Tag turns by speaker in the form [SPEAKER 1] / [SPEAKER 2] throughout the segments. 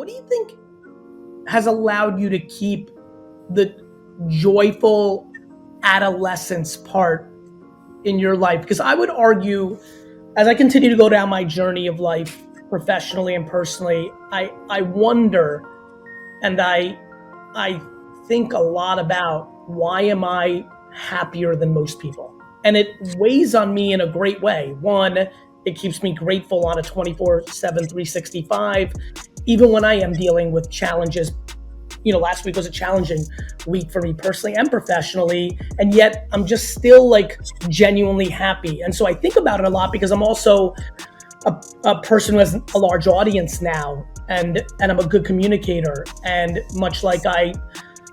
[SPEAKER 1] what do you think has allowed you to keep the joyful adolescence part in your life? Because I would argue, as I continue to go down my journey of life professionally and personally, I wonder and I think a lot about, why am I happier than most people? And it weighs on me in a great way. One, it keeps me grateful on a 24/7, 365, even when I am dealing with challenges. Last week was a challenging week for me personally and professionally, and yet I'm just still like genuinely happy. And so I think about it a lot because I'm also a person who has a large audience now, and I'm a good communicator. And much like I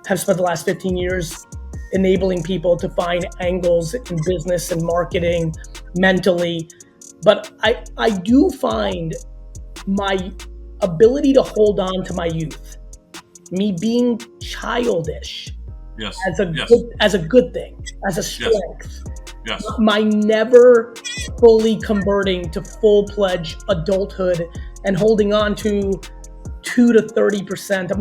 [SPEAKER 1] have spent the last 15 years enabling people to find angles in business and marketing mentally, but I do find my ability to hold on to my youth, me being childish,
[SPEAKER 2] yes,
[SPEAKER 1] as a good thing, as a strength.
[SPEAKER 2] Yes.
[SPEAKER 1] My never fully converting to full-fledged adulthood and holding on to 2 to 30%.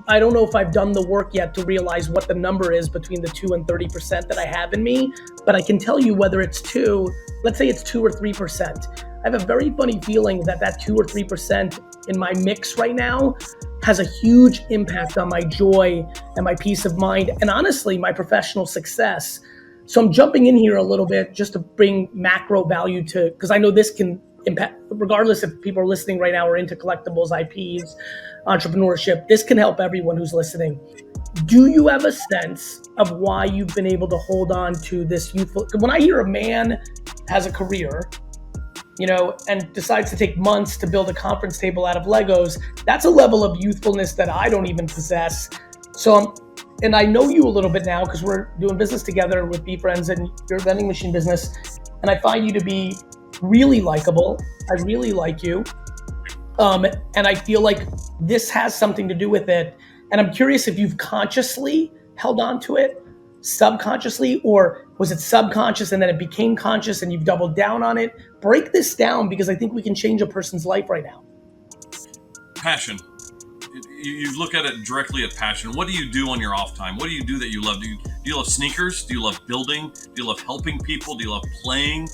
[SPEAKER 1] I don't know if I've done the work yet to realize what the number is between the 2 and 30% that I have in me, but I can tell you whether it's 2, let's say it's 2 or 3%. I have a very funny feeling that 2 or 3% in my mix right now has a huge impact on my joy and my peace of mind, and honestly, my professional success. So I'm jumping in here a little bit just to bring macro value to, because I know this can impact, regardless if people are listening right now or into collectibles, IPs, entrepreneurship, this can help everyone who's listening. Do you have a sense of why you've been able to hold on to this youthful? When I hear a man has a career, and decides to take months to build a conference table out of Legos, that's a level of youthfulness that I don't even possess. And I know you a little bit now because we're doing business together with Be Friends and your vending machine business. And I find you to be really likable. I really like you. And I feel like this has something to do with it. And I'm curious if you've consciously held on to it, subconsciously, or was it subconscious and then it became conscious and you've doubled down on it? Break this down, because I think we can change a person's life right now.
[SPEAKER 2] Passion. You look at it directly at passion. What do you do on your off time? What do you do that you love? Do you love sneakers? Do you love building? Do you love helping people? Do you love playing?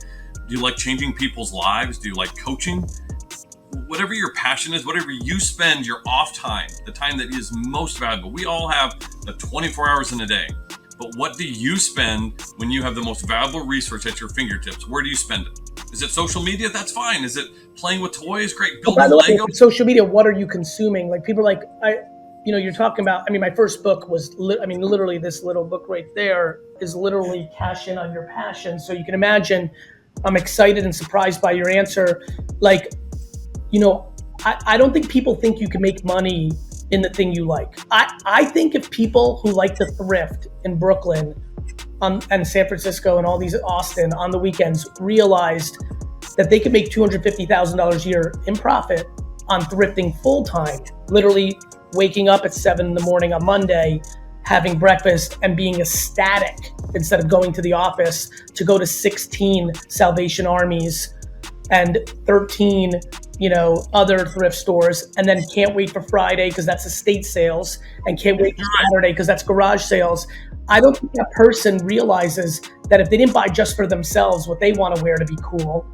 [SPEAKER 2] Do you like changing people's lives? Do you like coaching? Whatever your passion is, whatever you spend your off time, the time that is most valuable. We all have the 24 hours in a day. But what do you spend when you have the most valuable resource at your fingertips? Where do you spend it? Is it social media? That's fine. Is it playing with toys? Great. Building Lego?
[SPEAKER 1] Social media, what are you consuming? Like, people are like, you're talking about, my first book was, literally this little book right there is literally Cash In on Your Passion. So you can imagine, I'm excited and surprised by your answer. Like, I don't think people think you can make money in the thing you like. I think if people who like to thrift in Brooklyn and San Francisco and all these, Austin, on the weekends, realized that they could make $250,000 a year in profit on thrifting full time, literally waking up at 7 a.m. on Monday, having breakfast and being ecstatic instead of going to the office to go to 16 Salvation Armies and 13 other thrift stores, and then can't wait for Friday because that's estate sales, and can't wait for Saturday because that's garage sales. I don't think that person realizes that if they didn't buy just for themselves what they want to wear to be cool,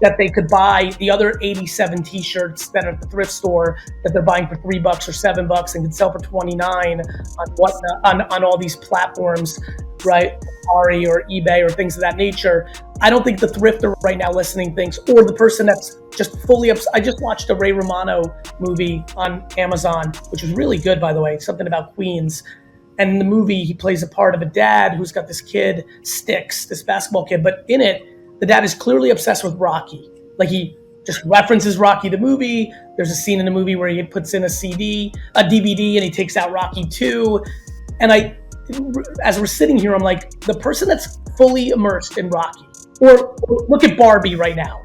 [SPEAKER 1] that they could buy the other 87 t-shirts that are at the thrift store that they're buying for $3 or $7 and can sell for $29 on all these platforms, right? Ari or eBay or things of that nature. I don't think the thrifter right now listening thinks, or the person that's just fully upset. I just watched a Ray Romano movie on Amazon, which was really good, by the way, something about Queens. And in the movie, he plays a part of a dad who's got this kid, Sticks, this basketball kid. But in it, the dad is clearly obsessed with Rocky. Like, he just references Rocky the movie. There's a scene in the movie where he puts in a DVD, and he takes out Rocky 2. And as we're sitting here, I'm like, the person that's fully immersed in Rocky, or look at Barbie right now.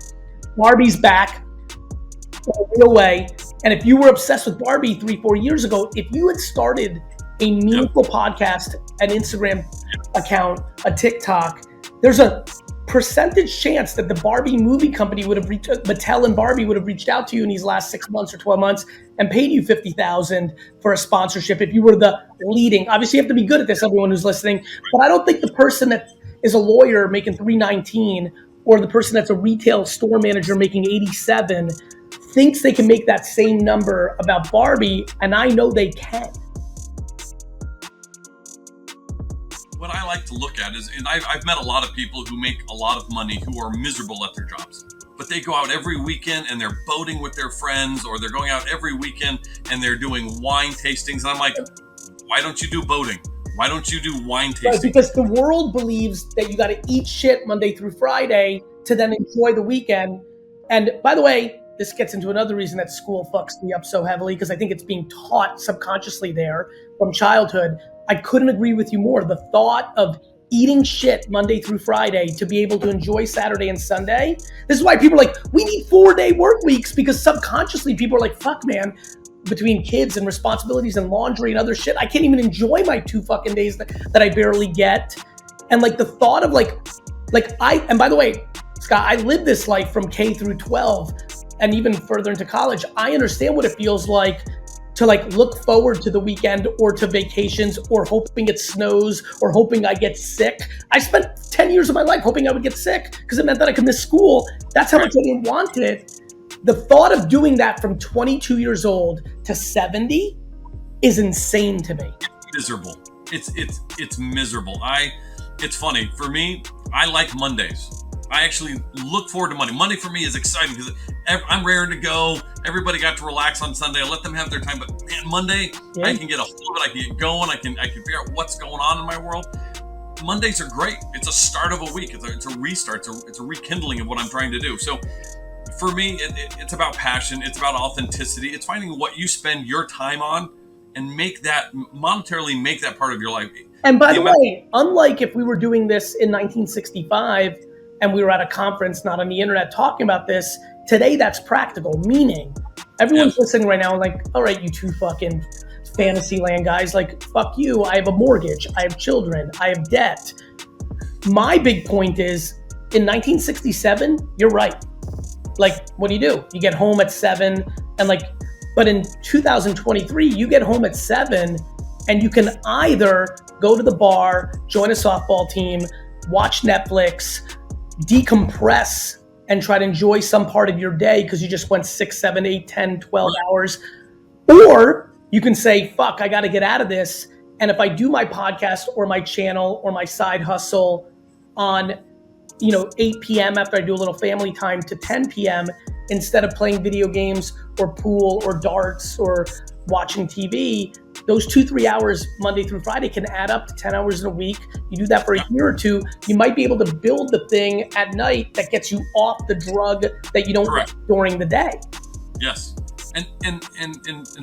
[SPEAKER 1] Barbie's back in a real way. And if you were obsessed with Barbie 3-4 years ago, if you had started a meaningful podcast, an Instagram account, a TikTok, there's a percentage chance that the Barbie movie company would have reached, Mattel and Barbie would have reached out to you in these last 6 months or 12 months and paid you $50,000 for a sponsorship if you were the leading? Obviously, you have to be good at this, everyone who's listening. But I don't think the person that is a lawyer making $319 or the person that's a retail store manager making $87 thinks they can make that same number about Barbie, and I know they can.
[SPEAKER 2] What I like to look at is, and I've met a lot of people who make a lot of money who are miserable at their jobs, but they go out every weekend and they're boating with their friends, or they're going out every weekend and they're doing wine tastings. And I'm like, why don't you do boating? Why don't you do wine tasting?
[SPEAKER 1] Right, because the world believes that you got to eat shit Monday through Friday to then enjoy the weekend. And by the way, this gets into another reason that school fucks me up so heavily, because I think it's being taught subconsciously there from childhood. I couldn't agree with you more. The thought of eating shit Monday through Friday to be able to enjoy Saturday and Sunday. This is why people are like, we need 4-day work weeks, because subconsciously people are like, fuck man, between kids and responsibilities and laundry and other shit, I can't even enjoy my 2 fucking days that I barely get. And like the thought of and by the way, Scott, I lived this life from K through 12 and even further into college. I understand what it feels like to look forward to the weekend or to vacations or hoping it snows or hoping I get sick. I spent 10 years of my life hoping I would get sick because it meant that I could miss school. That's how much I didn't want it. The thought of doing that from 22 years old to 70 is insane to me.
[SPEAKER 2] Miserable. It's miserable. It's funny. For me, I like Mondays. I actually look forward to Monday. Monday for me is exciting because I'm raring to go. Everybody got to relax on Sunday. I let them have their time. But man, Monday, yeah. I can get a hold of it. I can get going. I can figure out what's going on in my world. Mondays are great. It's a start of a week. It's a restart. It's a rekindling of what I'm trying to do. So for me, it's about passion. It's about authenticity. It's finding what you spend your time on and monetarily make that part of your life.
[SPEAKER 1] And by the way, unlike if we were doing this in 1965, and we were at a conference, not on the internet, talking about this, today that's practical, meaning everyone's listening right now like, all right, you two fucking fantasy land guys, like, fuck you, I have a mortgage, I have children, I have debt. My big point is, in 1967, you're right. Like, what do? You get home at 7, but in 2023, you get home at 7, and you can either go to the bar, join a softball team, watch Netflix, decompress and try to enjoy some part of your day because you just went 6, 7, 8, 10, 12 hours. Or you can say, fuck, I got to get out of this. And if I do my podcast or my channel or my side hustle on 8 p.m. after I do a little family time to 10 p.m. instead of playing video games or pool or darts or watching TV, those 2-3 hours Monday through Friday can add up to 10 hours in a week. You do that for a year or two, you might be able to build the thing at night that gets you off the drug that you don't get during the day.
[SPEAKER 2] Yes. And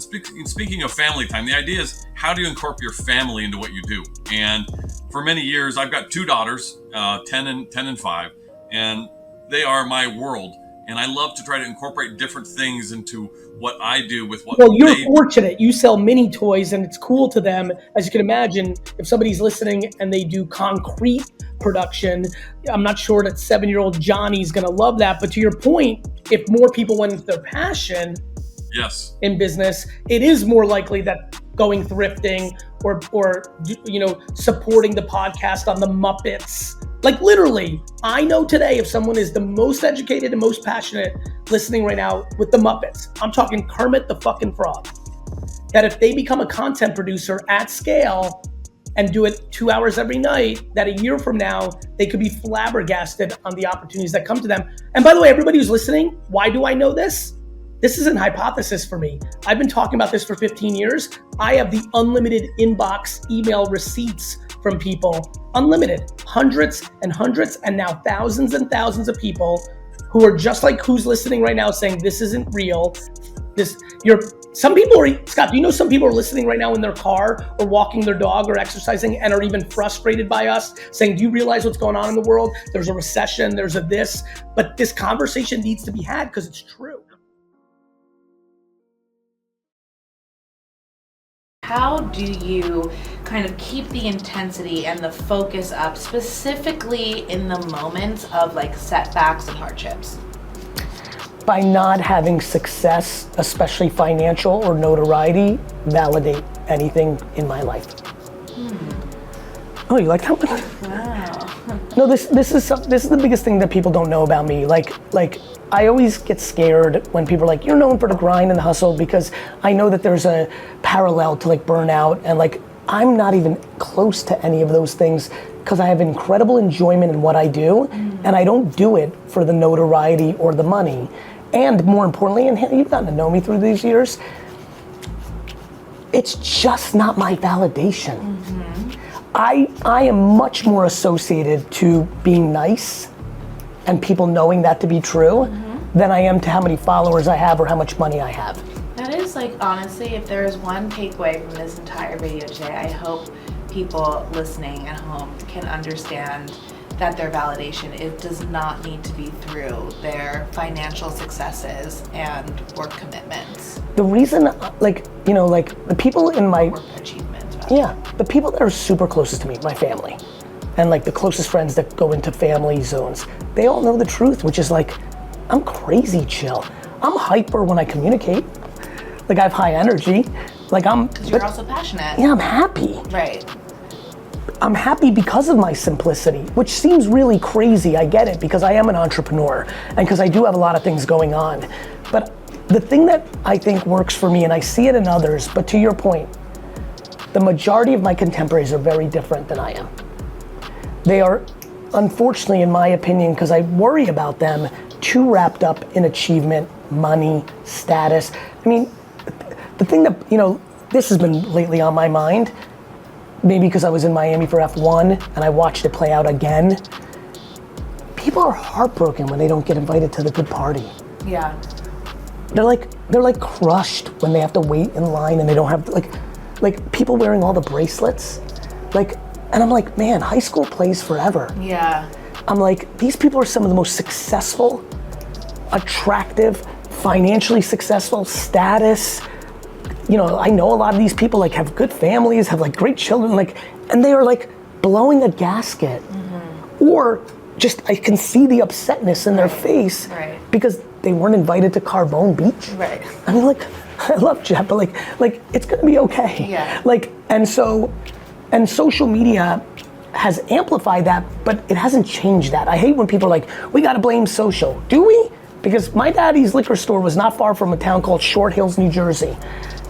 [SPEAKER 2] speaking of family time, the idea is, how do you incorporate your family into what you do? And for many years, I've got 2 daughters, 10 and 5, and they are my world. And I love to try to incorporate different things into what I do with what
[SPEAKER 1] you're fortunate. You sell mini toys and it's cool to them. As you can imagine, if somebody's listening and they do concrete production, I'm not sure that 7-year-old Johnny's going to love that. But to your point, if more people went into their passion in business, it is more likely that going thrifting or supporting the podcast on the Muppets. Like literally, I know today if someone is the most educated and most passionate listening right now with the Muppets, I'm talking Kermit the fucking Frog, that if they become a content producer at scale and do it 2 hours every night, that a year from now, they could be flabbergasted on the opportunities that come to them. And by the way, everybody who's listening, why do I know this? This isn't hypothesis for me. I've been talking about this for 15 years. I have the unlimited inbox email receipts from people, unlimited, hundreds and hundreds, and now thousands and thousands of people who are just like who's listening right now saying, this isn't real. Some people are, Scott, do you know some people are listening right now in their car or walking their dog or exercising and are even frustrated by us saying, do you realize what's going on in the world? There's a recession, there's a this, but this conversation needs to be had because it's true.
[SPEAKER 3] how do you kind of keep the intensity and the focus up, specifically in the moments of like setbacks and hardships?
[SPEAKER 1] By not having success, especially financial or notoriety, validate anything in my life. Oh, you like that one?
[SPEAKER 3] Wow.
[SPEAKER 1] No, this is the biggest thing that people don't know about me. Like I always get scared when people are like, you're known for the grind and the hustle, because I know that there's a parallel to like burnout, and like I'm not even close to any of those things because I have incredible enjoyment in what I do, and I don't do it for the notoriety or the money. And more importantly, and you've gotten to know me through these years, it's just not my validation. I am much more associated to being nice and people knowing that to be true than I am to how many followers I have or how much money I have.
[SPEAKER 3] That is like, honestly, if there is one takeaway from this entire video today, I hope people listening at home can understand that their validation, it does not need to be through their financial successes and work commitments.
[SPEAKER 1] The reason, like, you know, like the people in my
[SPEAKER 3] Work achievements. Rather.
[SPEAKER 1] Yeah, the people that are super closest to me, my family, and like the closest friends that go into family zones, they all know the truth, which is like, I'm crazy chill. I'm hyper when I communicate. Like I have high energy. Like
[SPEAKER 3] Because you're also passionate.
[SPEAKER 1] Yeah, I'm happy.
[SPEAKER 3] Right.
[SPEAKER 1] I'm happy because of my simplicity, which seems really crazy. I get it, because I am an entrepreneur and because I do have a lot of things going on. But the thing that I think works for me, and I see it in others, but to your point, the majority of my contemporaries are very different than I am. They are, unfortunately, in my opinion, because I worry about them, too wrapped up in achievement, money, status. I mean, the thing that, you know, this has been lately on my mind, maybe because I was in Miami for F1 and I watched it play out again. People are heartbroken when they don't get invited to the good party.
[SPEAKER 3] Yeah.
[SPEAKER 1] They're like crushed when they have to wait in line and they don't have like people wearing all the bracelets. Like, and I'm like, man, high school plays forever.
[SPEAKER 3] Yeah.
[SPEAKER 1] I'm like, these people are some of the most successful, attractive, financially successful, status. You know, I know a lot of these people like have good families, have like great children, like, and they are like blowing a gasket. Or just, I can see the upsetness in their face because they weren't invited to Carbone Beach.
[SPEAKER 3] Right.
[SPEAKER 1] I mean, like, I love Jeff, but like it's gonna be okay.
[SPEAKER 3] Yeah.
[SPEAKER 1] Like, and social media has amplified that, but it hasn't changed that. I hate when people are like, we gotta blame social. Do we? Because my daddy's liquor store was not far from a town called Short Hills, New Jersey.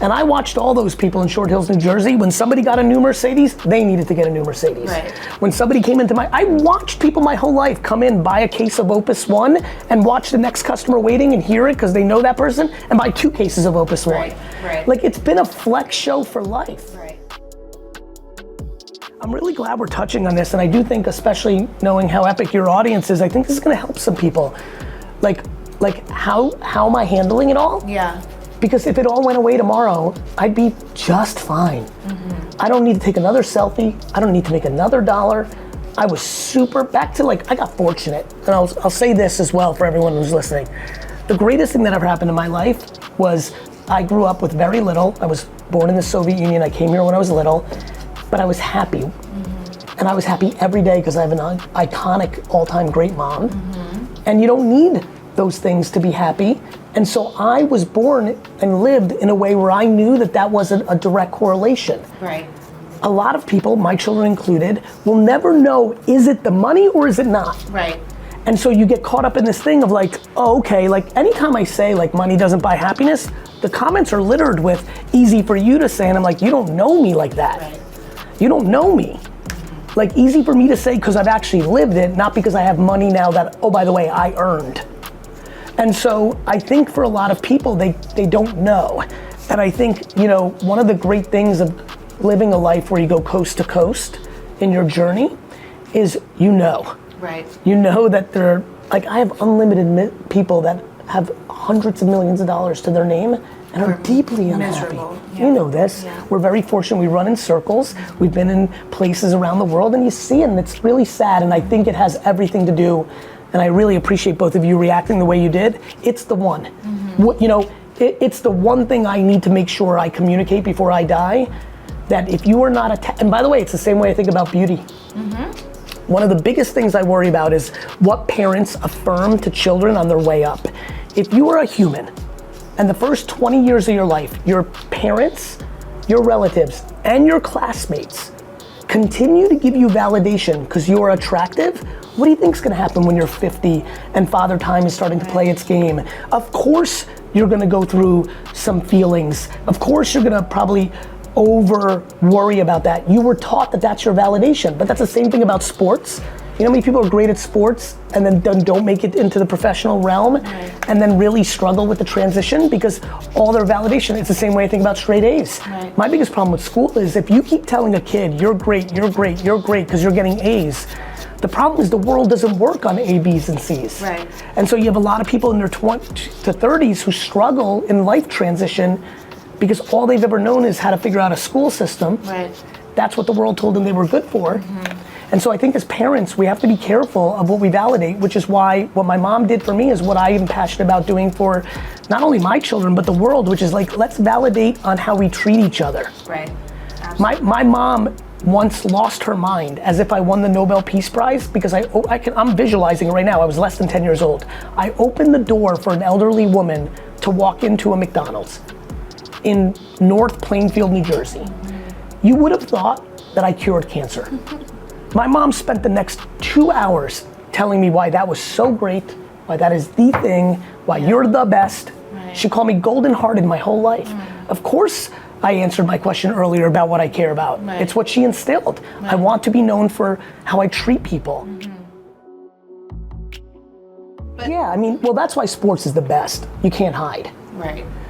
[SPEAKER 1] And I watched all those people in Short Hills, New Jersey. When somebody got a new Mercedes, they needed to get a new Mercedes.
[SPEAKER 3] Right.
[SPEAKER 1] When somebody came into I watched people my whole life come in, buy a case of Opus One, and watch the next customer waiting and hear it because they know that person, and buy 2 cases of Opus One.
[SPEAKER 3] Right.
[SPEAKER 1] Like, it's been a flex show for life.
[SPEAKER 3] Right.
[SPEAKER 1] I'm really glad we're touching on this, and I do think, especially knowing how epic your audience is, I think this is gonna help some people. Like how am I handling it all?
[SPEAKER 3] Yeah.
[SPEAKER 1] Because if it all went away tomorrow, I'd be just fine. I don't need to take another selfie. I don't need to make another dollar. I was super, back to like, I got fortunate. And I'll say this as well for everyone who's listening. The greatest thing that ever happened in my life was I grew up with very little. I was born in the Soviet Union. I came here when I was little, but I was happy. And I was happy every day because I have an iconic all-time great mom. And you don't need those things to be happy. And so I was born and lived in a way where I knew that that wasn't a direct correlation.
[SPEAKER 3] Right.
[SPEAKER 1] A lot of people, my children included, will never know, is it the money or is it not?
[SPEAKER 3] Right.
[SPEAKER 1] And so you get caught up in this thing of like, oh, okay, like anytime I say like money doesn't buy happiness, the comments are littered with easy for you to say, and I'm like, you don't know me like that.
[SPEAKER 3] Right.
[SPEAKER 1] You don't know me. Like, easy for me to say because I've actually lived it, not because I have money now that, oh, by the way, I earned. And so I think for a lot of people, they don't know. And I think, you know, one of the great things of living a life where you go coast to coast in your journey is you know.
[SPEAKER 3] Right.
[SPEAKER 1] You know that there, like I have unlimited people that have hundreds of millions of dollars to their name and are deeply unhappy.
[SPEAKER 3] Yeah.
[SPEAKER 1] You know this.
[SPEAKER 3] Yeah.
[SPEAKER 1] We're very fortunate, we run in circles. We've been in places around the world and you see it and it's really sad, and I think it has everything to do, and I really appreciate both of you reacting the way you did. It's the one. You know, it's the one thing I need to make sure I communicate before I die. that if you are not and by the way, it's the same way I think about beauty. One of the biggest things I worry about is what parents affirm to children on their way up. If you are a human and the first 20 years of your life, your parents, your relatives, and your classmates continue to give you validation because you're attractive, what do you think is gonna happen when you're 50 and Father Time is starting to play its game? Of course you're gonna go through some feelings. Of course you're gonna probably over worry about that. You were taught that that's your validation, but that's the same thing about sports. You know how many people are great at sports and then don't make it into the professional realm and then really struggle with the transition because all their validation, it's the same way I think about straight A's. My biggest problem with school is if you keep telling a kid, you're great, you're great, you're great, because you're getting A's, the problem is the world doesn't work on A, B's, and C's. And so you have a lot of people in their 20s to 30s who struggle in life transition because all they've ever known is how to figure out a school system. That's what the world told them they were good for. And so I think as parents, we have to be careful of what we validate, which is why what my mom did for me is what I am passionate about doing for not only my children, but the world, which is like, let's validate on how we treat each other. My mom once lost her mind as if I won the Nobel Peace Prize because I'm visualizing it right now. I was less than 10 years old. I opened the door for an elderly woman to walk into a McDonald's in North Plainfield, New Jersey. You would have thought that I cured cancer. My mom spent the next 2 hours telling me why that was so great, why that is the thing, why you're the best. She called me golden hearted my whole life. Of course, I answered my question earlier about what I care about. It's what she instilled. I want to be known for how I treat people. Yeah, I mean, well, that's why sports is the best. You can't hide.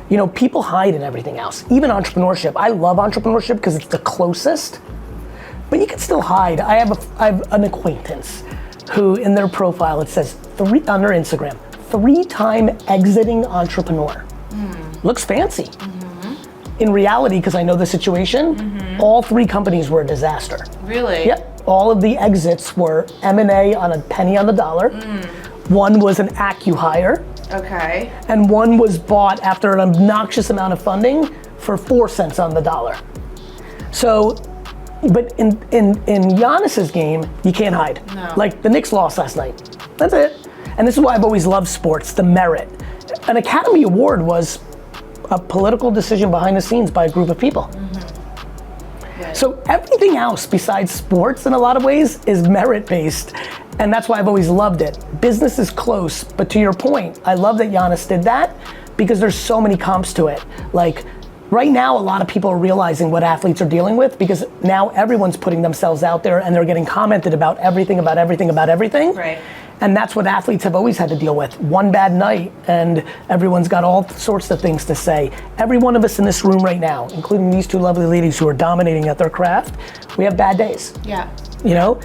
[SPEAKER 1] You know, people hide in everything else. Even entrepreneurship. I love entrepreneurship because it's the closest, but you can still hide. I have an acquaintance who in their profile, it says on their Instagram, 3-time exiting entrepreneur. Looks fancy. In reality, because I know the situation, all 3 companies were a disaster.
[SPEAKER 3] Really?
[SPEAKER 1] Yep, all of the exits were M&A on a penny on the dollar. One was an acqui-hire. And one was bought after an obnoxious amount of funding for 4 cents on the dollar. So, but in Giannis's game, you can't hide. Like the Knicks lost last night. That's it. And this is why I've always loved sports, the merit. An Academy Award was a political decision behind the scenes by a group of people. So everything else besides sports in a lot of ways is merit-based. And that's why I've always loved it. Business is close, but to your point, I love that Giannis did that because there's so many comps to it. Like right now, a lot of people are realizing what athletes are dealing with because now everyone's putting themselves out there and they're getting commented about everything. And that's what athletes have always had to deal with. One bad night and everyone's got all sorts of things to say. Every one of us in this room right now, including these 2 lovely ladies who are dominating at their craft, we have bad days. You know,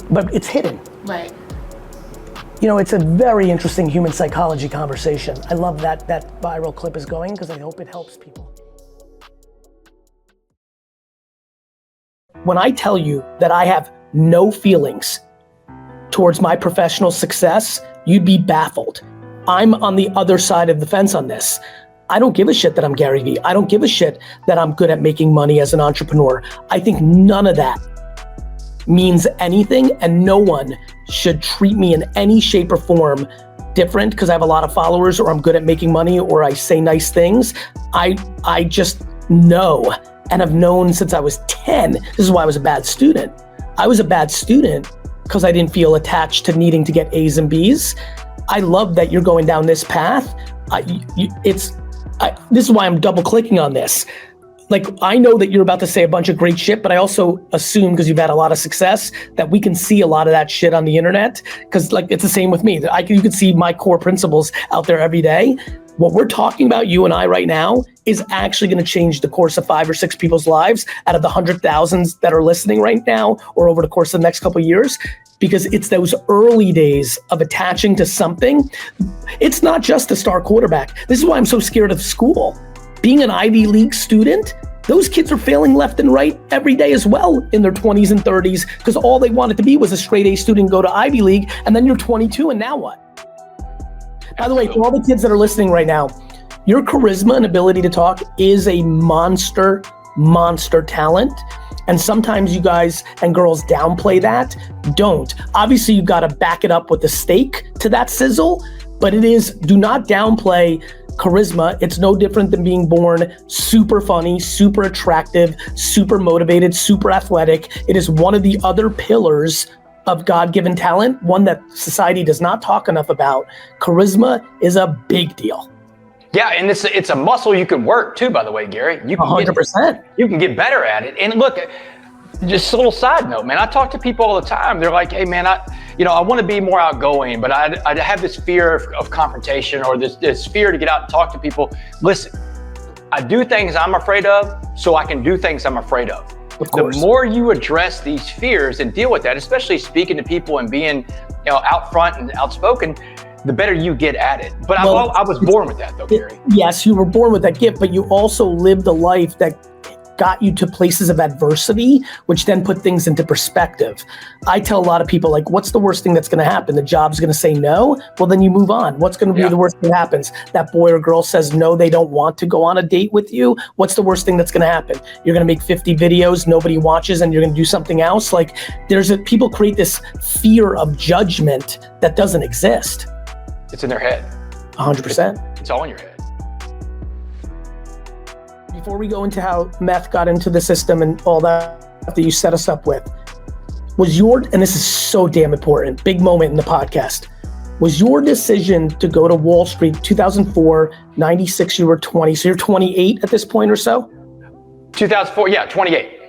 [SPEAKER 1] but it's hidden. You know, it's a very interesting human psychology conversation. I love that viral clip is going because I hope it helps people. When I tell you that I have no feelings towards my professional success, you'd be baffled. I'm on the other side of the fence on this. I don't give a shit that I'm Garyvee. I don't give a shit that I'm good at making money as an entrepreneur. I think none of that means anything and no one should treat me in any shape or form different because I have a lot of followers or I'm good at making money or I say nice things. I just know and have known since I was 10. This is why I was a bad student. I was a bad student because I didn't feel attached to needing to get A's and B's. I love that you're going down this path. This is why I'm double clicking on this. Like, I know that you're about to say a bunch of great shit, but I also assume, because you've had a lot of success, that we can see a lot of that shit on the internet. Because like, it's the same with me. You can see my core principles out there every day. What we're talking about, you and I right now, is actually gonna change the course of 5 or 6 people's lives out of the 100,000s that are listening right now or over the course of the next couple of years, because it's those early days of attaching to something. It's not just the star quarterback. This is why I'm so scared of school. Being an Ivy League student, those kids are failing left and right every day as well in their 20s and 30s because all they wanted to be was a straight A student, go to Ivy League, and then you're 22 and now what? By the way, for all the kids that are listening right now, your charisma and ability to talk is a monster monster talent. And sometimes you guys and girls downplay that. Don't. Obviously, you've got to back it up with the steak to that sizzle, but do not downplay charisma. It's no different than being born super funny, super attractive, super motivated, super athletic. It is one of the other pillars of God-given talent, one that society does not talk enough about. Charisma is a big deal.
[SPEAKER 4] Yeah, and it's a muscle you can work too, by the way, Gary. You can
[SPEAKER 1] 100%.
[SPEAKER 4] You can get better at it. And look, just a little side note, man, I talk to people all the time. They're like, hey man, I want to be more outgoing, but I have this fear of confrontation, or this fear to get out and talk to people. Listen, I do things I'm afraid of so I can do things I'm afraid of.
[SPEAKER 1] Of course.
[SPEAKER 4] The more you address these fears and deal with that, especially speaking to people and being out front and outspoken, the better you get at it. But I was born with that though, Gary.
[SPEAKER 1] Yes, you were born with that gift, but you also lived a life that got you to places of adversity, which then put things into perspective. I tell a lot of people, like, what's the worst thing that's going to happen? The job's going to say no? Well, then you move on. What's going to be the worst thing that happens? That boy or girl says no, they don't want to go on a date with you. What's the worst thing that's going to happen? You're going to make 50 videos, nobody watches, and you're going to do something else. Like, people create this fear of judgment that doesn't exist.
[SPEAKER 4] It's in their head.
[SPEAKER 1] 100%.
[SPEAKER 4] It's all in your head.
[SPEAKER 1] Before we go into how meth got into the system and all that you set us up with, and this is so damn important, big moment in the podcast, was your decision to go to Wall Street 2004, 96, you were 20, so you're 28 at this point or so?
[SPEAKER 4] 2004, yeah, 28.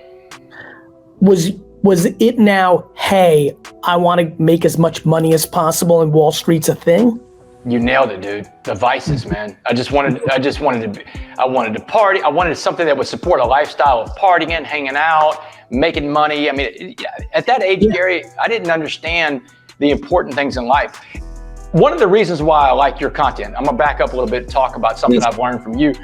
[SPEAKER 1] Was it now, hey, I want to make as much money as possible and Wall Street's a thing?
[SPEAKER 4] You nailed it, dude. The vices, man. I wanted to party. I wanted something that would support a lifestyle of partying, hanging out, making money. I mean, at that age, Gary, I didn't understand the important things in life. One of the reasons why I like your content, I'm gonna back up a little bit and talk about something I've learned from you,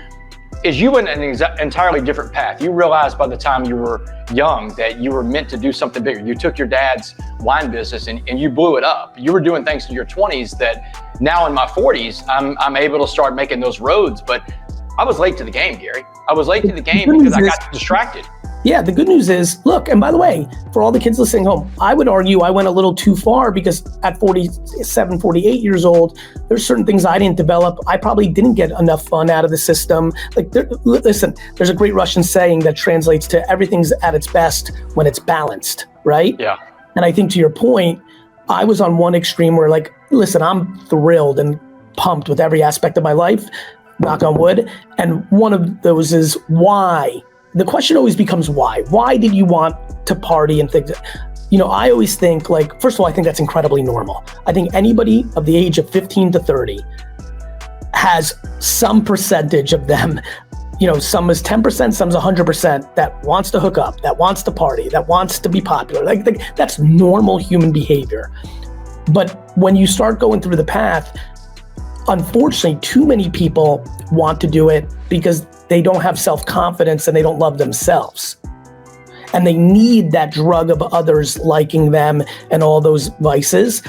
[SPEAKER 4] is you went an entirely different path. You realized by the time you were young that you were meant to do something bigger. You took your dad's wine business and you blew it up. You were doing things in your 20s that now in my 40s, I'm able to start making those roads. But I was late to the game, Gary. I was late to the game because I got distracted.
[SPEAKER 1] Yeah, the good news is, look, and by the way, for all the kids listening home, I would argue I went a little too far because at 47, 48 years old, there's certain things I didn't develop. I probably didn't get enough fun out of the system. Like, listen, there's a great Russian saying that translates to everything's at its best when it's balanced, right?
[SPEAKER 4] Yeah.
[SPEAKER 1] And I think to your point, I was on one extreme where, like, listen, I'm thrilled and pumped with every aspect of my life, knock on wood. And one of those is why? The question always becomes why. Why did you want to party and things? I always think, like, first of all, I think that's incredibly normal. I think anybody of the age of 15 to 30 has some percentage of them, some is 10%, some is 100% that wants to hook up, that wants to party, that wants to be popular. Like that's normal human behavior. But when you start going through the path, unfortunately, too many people want to do it because they don't have self-confidence and they don't love themselves. And they need that drug of others liking them and all those vices.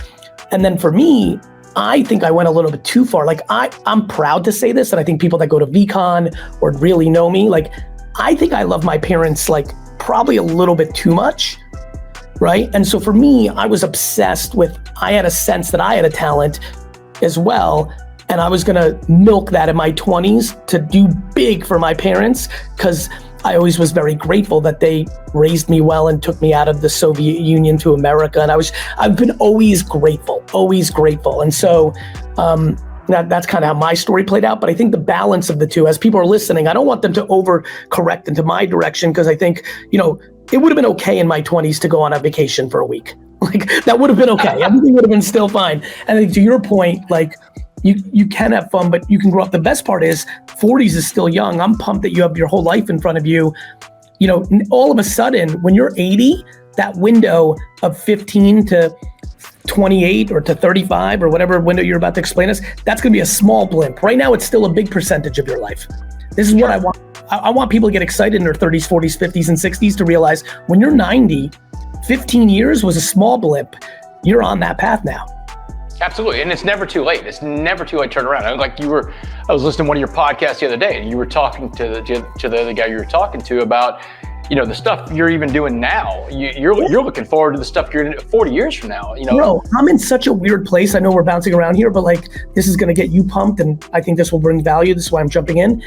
[SPEAKER 1] And then for me, I think I went a little bit too far. Like I'm proud to say this, and I think people that go to VCon or really know me, like I think I love my parents like probably a little bit too much, right? And so for me, I was obsessed with, I had a sense that I had a talent as well. And I was gonna milk that in my 20s to do big for my parents, because I always was very grateful that they raised me well and took me out of the Soviet Union to America. And I've been always grateful. And so that's kind of how my story played out. But I think the balance of the two, as people are listening, I don't want them to overcorrect into my direction, because I think, it would have been okay in my 20s to go on a vacation for a week. Like that would have been okay. Everything would have been still fine. And I think to your point, like, you can have fun, but you can grow up. The best part is 40s is still young. I'm pumped that you have your whole life in front of you. All of a sudden, when you're 80, that window of 15 to 28 or to 35 or whatever window you're about to explain us, that's going to be a small blimp. Right now, it's still a big percentage of your life. This is what I want. I want people to get excited in their 30s, 40s, 50s, and 60s to realize when you're 90, 15 years was a small blip. You're on that path now.
[SPEAKER 4] Absolutely, and it's never too late. It's never too late to turn around. I was listening to one of your podcasts the other day, and you were talking to the other guy you were talking to about, the stuff you're even doing now. You're looking forward to the stuff you're doing 40 years from now.
[SPEAKER 1] Bro, I'm in such a weird place. I know we're bouncing around here, but like, this is gonna get you pumped, and I think this will bring value. This is why I'm jumping in.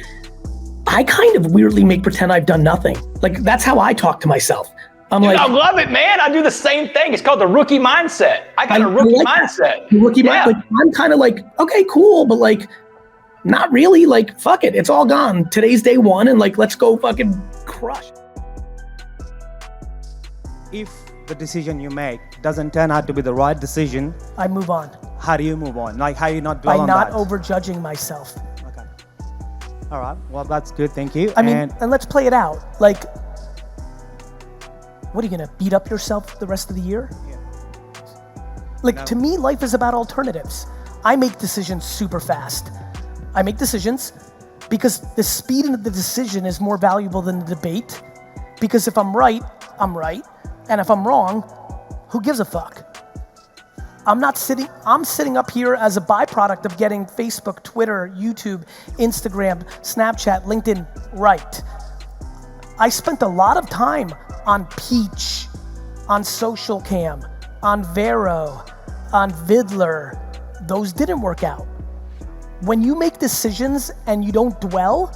[SPEAKER 1] I kind of weirdly make pretend I've done nothing. Like, that's how I talk to myself. Dude,
[SPEAKER 4] I love it, man. I do the same thing. It's called the rookie mindset. I got a rookie mindset.
[SPEAKER 1] Like, I'm kind of like, okay, cool, but like, not really. Like, fuck it, it's all gone. Today's day one, and like, let's go fucking crush.
[SPEAKER 5] If the decision you make doesn't turn out to be the right decision,
[SPEAKER 1] I move on.
[SPEAKER 5] How do you move on? Like, how you not dwell on that?
[SPEAKER 1] By not over-judging myself.
[SPEAKER 5] Okay. All right. Well, that's good. Thank you.
[SPEAKER 1] I mean, and let's play it out. Like, what are you gonna beat up yourself the rest of the year?
[SPEAKER 5] Yeah.
[SPEAKER 1] Like,
[SPEAKER 5] No.
[SPEAKER 1] to me, life is about alternatives. I make decisions super fast. I make decisions because the speed of the decision is more valuable than the debate. Because if I'm right, I'm right. And if I'm wrong, who gives a fuck? I'm sitting up here as a byproduct of getting Facebook, Twitter, YouTube, Instagram, Snapchat, LinkedIn right. I spent a lot of time on Peach, on Social Cam, on Vero, on Vidler. Those didn't work out. When you make decisions and you don't dwell,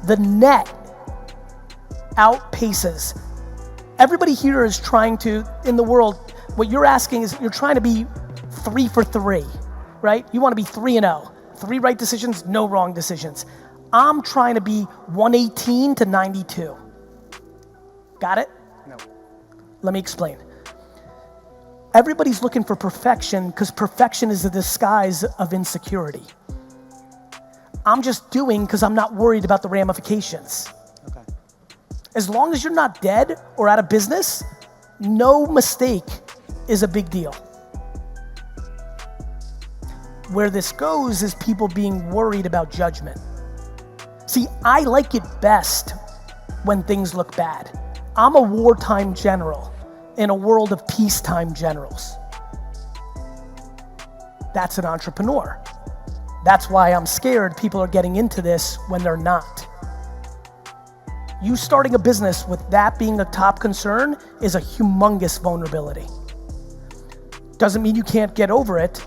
[SPEAKER 1] the net outpaces. Everybody here is trying to, in the world, what you're asking is you're trying to be 3 for 3, right? You want to be 3-0. 3 right decisions, no wrong decisions. I'm trying to be 118 to 92. Got it?
[SPEAKER 5] No.
[SPEAKER 1] Let me explain. Everybody's looking for perfection because perfection is a disguise of insecurity. I'm just doing because I'm not worried about the ramifications.
[SPEAKER 5] Okay.
[SPEAKER 1] As long as you're not dead or out of business, no mistake is a big deal. Where this goes is people being worried about judgment. See, I like it best when things look bad. I'm a wartime general in a world of peacetime generals. That's an entrepreneur. That's why I'm scared people are getting into this when they're not. You starting a business with that being a top concern is a humongous vulnerability. Doesn't mean you can't get over it.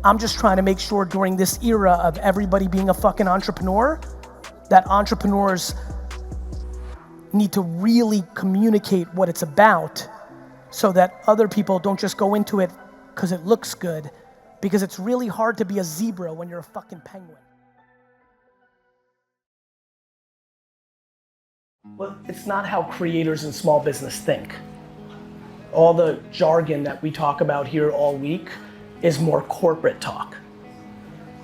[SPEAKER 1] I'm just trying to make sure during this era of everybody being a fucking entrepreneur, that entrepreneurs need to really communicate what it's about so that other people don't just go into it because it looks good, because it's really hard to be a zebra when you're a fucking penguin. Well, it's not how creators in small business think. All the jargon that we talk about here all week is more corporate talk.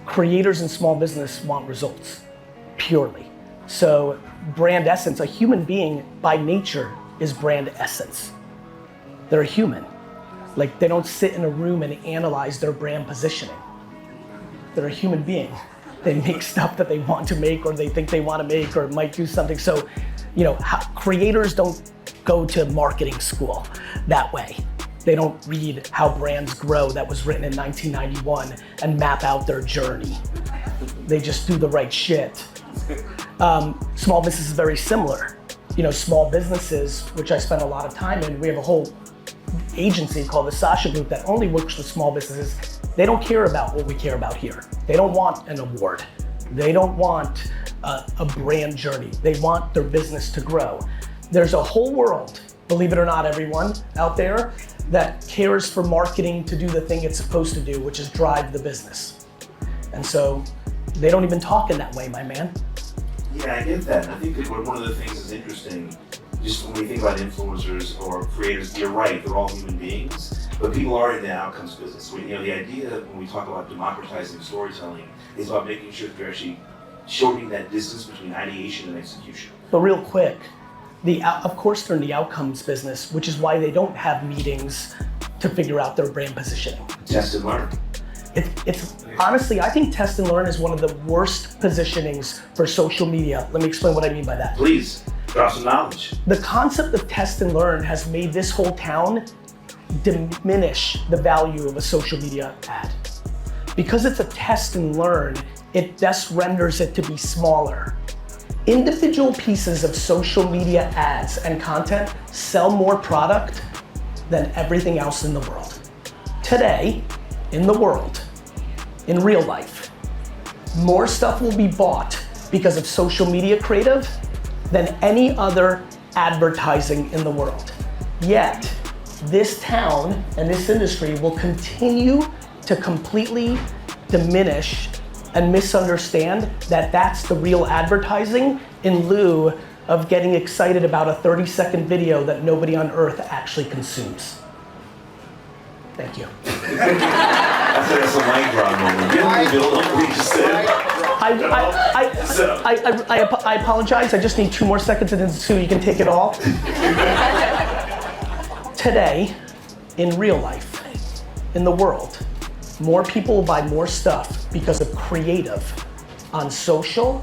[SPEAKER 1] Creators in small business want results, purely. So brand essence, a human being by nature is brand essence. They're a human. Like, they don't sit in a room and analyze their brand positioning. They're a human being. They make stuff that they want to make or they think they want to make or might do something. So, creators don't go to marketing school that way. They don't read How Brands Grow that was written in 1991 and map out their journey. They just do the right shit. Small business is very similar. Small businesses, which I spend a lot of time in, we have a whole agency called the Sasha Group that only works with small businesses. They don't care about what we care about here. They don't want an award. They don't want a brand journey. They want their business to grow. There's a whole world, believe it or not, everyone out there, that cares for marketing to do the thing it's supposed to do, which is drive the business. And so they don't even talk in that way, my man.
[SPEAKER 6] Yeah, I get that. I think that one of the things that's interesting, just when we think about influencers or creators, you're right, they're all human beings, but people are in the outcomes business. The idea when we talk about democratizing storytelling is about making sure that you're actually shortening that distance between ideation and execution.
[SPEAKER 1] But real quick, of course they're in the outcomes business, which is why they don't have meetings to figure out their brand positioning.
[SPEAKER 6] Test and learn.
[SPEAKER 1] It's honestly, I think test and learn is one of the worst positionings for social media. Let me explain what I mean by that.
[SPEAKER 6] Please, drop some knowledge.
[SPEAKER 1] The concept of test and learn has made this whole town diminish the value of a social media ad. Because it's a test and learn, it best renders it to be smaller. Individual pieces of social media ads and content sell more product than everything else in the world. Today, in the world, in real life, more stuff will be bought because of social media creative than any other advertising in the world. Yet, this town and this industry will continue to completely diminish and misunderstand that that's the real advertising in lieu of getting excited about a 30-second video that nobody on earth actually consumes. Thank you.
[SPEAKER 6] That's a mic drop moment. Get in the middle of what we just said.
[SPEAKER 1] I apologize. I just need 2 more seconds and then Sue, you can take it all. Today, in real life, in the world, more people will buy more stuff because of creative on social,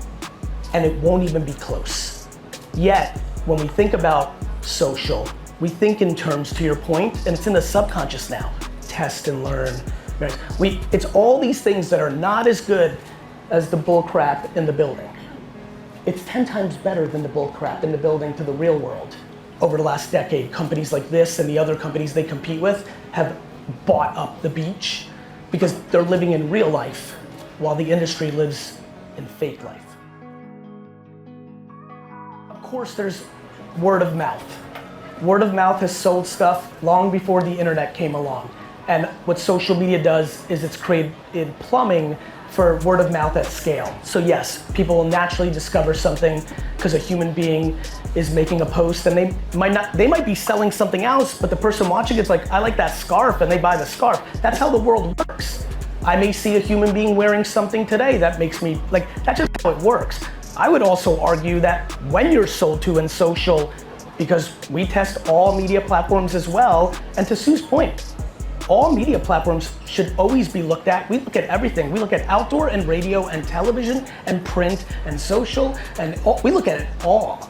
[SPEAKER 1] and it won't even be close. Yet, when we think about social, we think in terms, to your point, and it's in the subconscious now, test and learn. It's all these things that are not as good as the bull crap in the building. It's 10 times better than the bull crap in the building to the real world. Over the last decade, companies like this and the other companies they compete with have bought up the beach because they're living in real life while the industry lives in fake life. Of course, there's word of mouth. Word of mouth has sold stuff long before the internet came along. And what social media does is it's created plumbing for word of mouth at scale. So yes, people will naturally discover something because a human being is making a post and they might be selling something else, but the person watching it's like, I like that scarf, and they buy the scarf. That's how the world works. I may see a human being wearing something today that makes me, that's just how it works. I would also argue that when you're sold to in social, because we test all media platforms as well, and to Sue's point, all media platforms should always be looked at. We look at everything. We look at outdoor and radio and television and print and social, and we look at it all.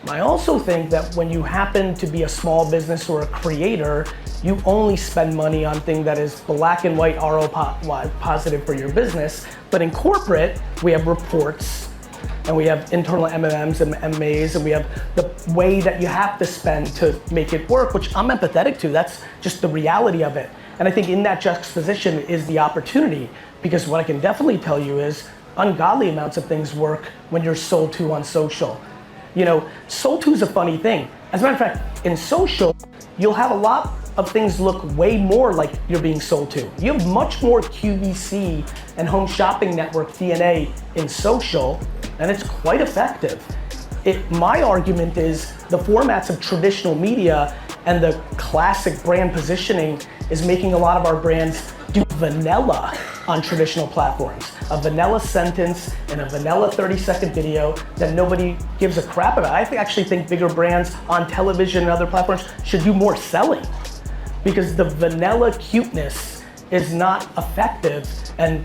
[SPEAKER 1] I also think that when you happen to be a small business or a creator, you only spend money on things that is black and white ROI positive for your business. But in corporate, we have reports, and we have internal MMMs and MAs, and we have the way that you have to spend to make it work, which I'm empathetic to. That's just the reality of it. And I think in that juxtaposition is the opportunity, because what I can definitely tell you is ungodly amounts of things work when you're sold to on social. You know, sold to is a funny thing. As a matter of fact, in social, you'll have a lot of things look way more like you're being sold to. You have much more QVC and home shopping network DNA in social, and it's quite effective. My argument is the formats of traditional media and the classic brand positioning is making a lot of our brands do vanilla on traditional platforms. A vanilla sentence and a vanilla 30-second video that nobody gives a crap about. I actually think bigger brands on television and other platforms should do more selling, because the vanilla cuteness is not effective. And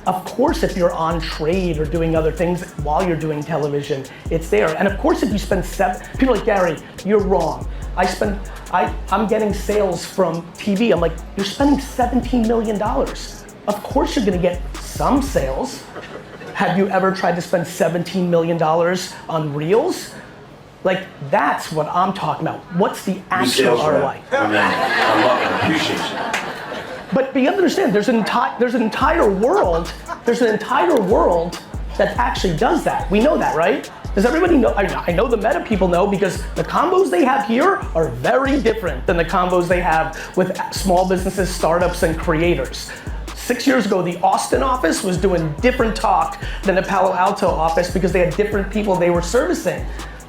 [SPEAKER 1] of course, if you're on trade or doing other things while you're doing television, it's there. And of course, if you spend people like Gary, you're wrong. I'm getting sales from TV. I'm like, you're spending $17 million. Of course you're gonna get some sales. Have you ever tried to spend $17 million on Reels? Like, that's what I'm talking about. What's the actual ROI?
[SPEAKER 6] I love it, I appreciate you.
[SPEAKER 1] But you understand, there's an entire world that actually does that. We know that, right? Does everybody know? I know the meta people know, because the combos they have here are very different than the combos they have with small businesses, startups, and creators. 6 years ago, the Austin office was doing different talk than the Palo Alto office because they had different people they were servicing.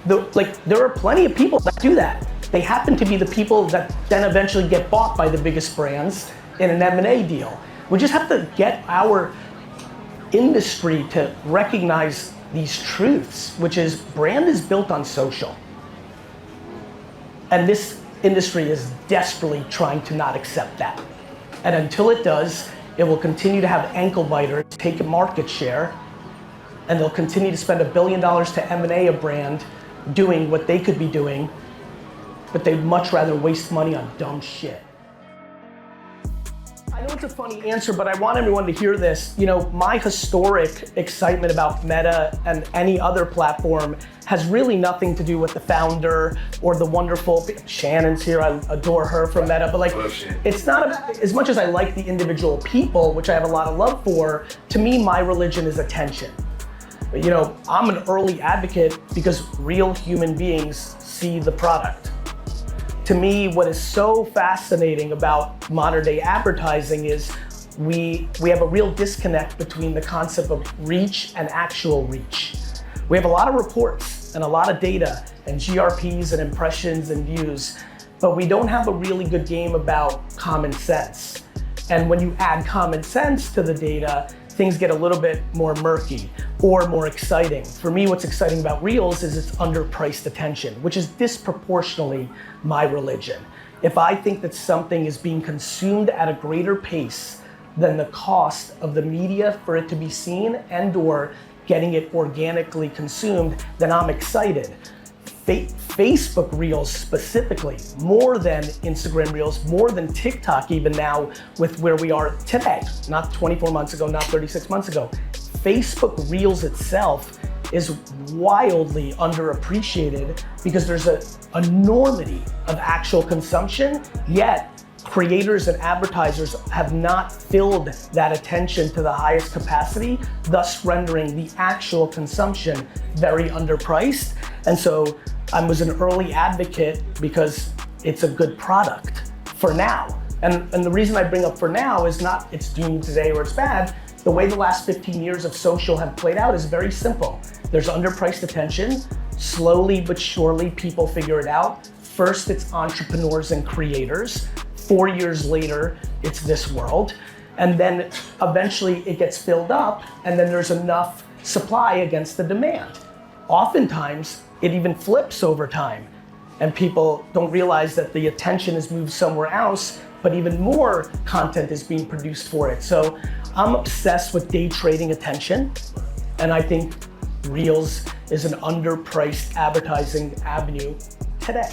[SPEAKER 1] There are plenty of people that do that. They happen to be the people that then eventually get bought by the biggest brands in an M&A deal. We just have to get our industry to recognize these truths, which is brand is built on social. And this industry is desperately trying to not accept that. And until it does, it will continue to have ankle biters take a market share, and they'll continue to spend $1 billion to M&A a brand doing what they could be doing, but they'd much rather waste money on dumb shit. I know it's a funny answer, but I want everyone to hear this. You know, my historic excitement about Meta and any other platform has really nothing to do with the founder or the wonderful, Shannon's here, I adore her from Meta, but like, it's not, as much as I like the individual people, which I have a lot of love for, to me, my religion is attention. You know, I'm an early advocate because real human beings see the product. To me, what is so fascinating about modern day advertising is we have a real disconnect between the concept of reach and actual reach. We have a lot of reports and a lot of data and GRPs and impressions and views, but we don't have a really good game about common sense. And when you add common sense to the data, things get a little bit more murky or more exciting. For me, what's exciting about Reels is it's underpriced attention, which is disproportionately my religion. If I think that something is being consumed at a greater pace than the cost of the media for it to be seen and or getting it organically consumed, then I'm excited. Facebook Reels specifically, more than Instagram Reels, more than TikTok even now with where we are today, not 24 months ago, not 36 months ago. Facebook Reels itself is wildly underappreciated because there's an enormity of actual consumption, yet creators and advertisers have not filled that attention to the highest capacity, thus rendering the actual consumption very underpriced. And so I was an early advocate because it's a good product for now. And the reason I bring up for now is not it's doomed today or it's bad. The way the last 15 years of social have played out is very simple. There's underpriced attention. Slowly but surely people figure it out. First it's entrepreneurs and creators. 4 years later, it's this world. And then eventually it gets filled up and then there's enough supply against the demand. Oftentimes, it even flips over time and people don't realize that the attention has moved somewhere else, but even more content is being produced for it. So I'm obsessed with day trading attention, and I think Reels is an underpriced advertising avenue today.